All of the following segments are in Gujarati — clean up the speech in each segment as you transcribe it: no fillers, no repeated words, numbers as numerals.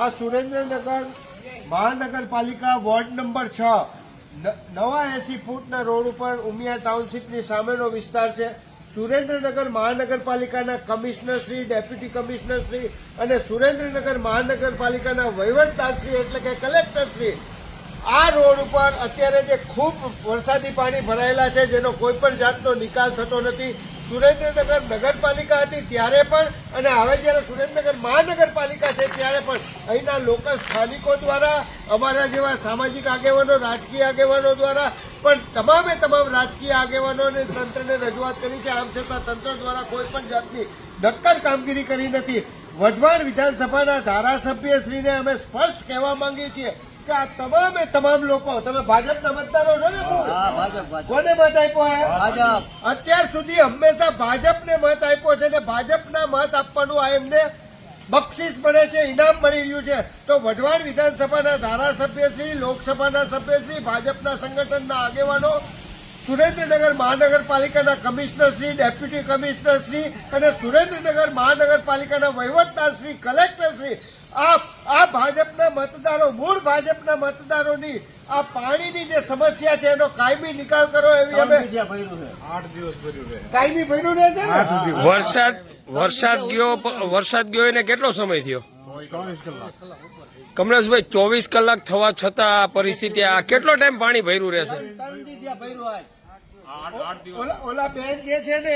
આ સુરેન્દ્રનગર મહાનગરપાલિકા વોર્ડ નંબર 6 નવા 80 ફૂટના રોડ ઉપર ઉમિયા ટાઉનશીપની સામેનો વિસ્તાર છે. સુરેન્દ્રનગર મહાનગરપાલિકાના કમિશનરશ્રી, ડેપ્યુટી કમિશનરશ્રી અને સુરેન્દ્રનગર મહાનગરપાલિકાના વહીવટદારશ્રી એટલે કે કલેક્ટરશ્રી આ રોડ ઉપર અત્યારે જે ખૂબ વરસાદી પાણી ભરાયેલા છે, જેનો કોઈ પણ જાતનો નિકાલ થતો નથી. સુરેન્દ્રનગર નગરપાલિકા હતી ત્યારે પણ અને હવે જયારે સુરેન્દ્રનગર મહાનગરપાલિકા છે ત્યારે પણ અહીંના લોકલ સ્થાનિકો દ્વારા, અમારા જેવા સામાજિક આગેવાનો, રાજકીય આગેવાનો દ્વારા પણ તમામે તમામ રાજકીય આગેવાનોને તંત્રને રજૂઆત કરી છે. આમ છતાં તંત્ર દ્વારા કોઈ પણ જાતની નક્કર કામગીરી કરી નથી. વઢવાણ વિધાનસભાના ધારાસભ્યશ્રીને અમે સ્પષ્ટ કહેવા માંગીએ છીએ કે આ તમામે તમામ લોકો, તમે ભાજપના મતદારો છો ને? કોને મત આપ્યો? અત્યાર સુધી હંમેશા ભાજપને મત આપ્યો છે ને ભાજપના મત આપવાનું આ એમને બક્ષિસ મળે છે, ઇનામ મળી રહ્યું છે. તો વઢવાણ વિધાનસભાના ધારાસભ્યશ્રી, લોકસભાના સભ્યશ્રી, ભાજપના સંગઠનના આગેવાનો, સુરેન્દ્રનગર મહાનગરપાલિકાના કમિશનરશ્રી, ડેપ્યુટી કમિશનરશ્રી અને સુરેન્દ્રનગર મહાનગરપાલિકાના વહીવટદારશ્રી, કલેક્ટરશ્રી આ ભાજપના મતદારો, મૂળ ભાજપના મતદારોની આ પાણીની જે સમસ્યા છે એનો કાયમી નિકાલ કરો એવી અમે 8 દિવસ કાયમી ભર્યું રહે છે. વરસાદ ગયો એને કેટલો સમય થયો? કમલેશભાઈ, 24 કલાક થવા છતાં આ પરિસ્થિતિ, આ કેટલો ટાઈમ પાણી ભર્યું રહેશે? ઓલા બેન જે છે ને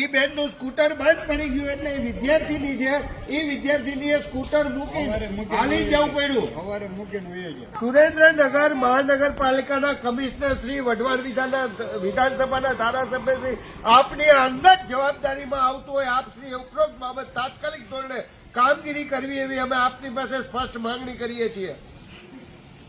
એ બેન નું સ્કૂટર બંધ પડી ગયું એટલે એ વિદ્યાર્થીની છે, એ વિદ્યાર્થીની સ્કૂટર મૂકી હાલી જવું પડ્યું. સુરેન્દ્રનગર મહાનગરપાલિકાના કમિશનર શ્રી, વઢવાણ વિધાનસભાના ધારાસભ્ય શ્રી, આપની અંગત જવાબદારીમાં આવતું હોય આપ શ્રી ઉપરોક્ત બાબત તાત્કાલિક ધોરણે કામગીરી કરવી એવી અમે આપની પાસે સ્પષ્ટ માંગણી કરીએ છીએ.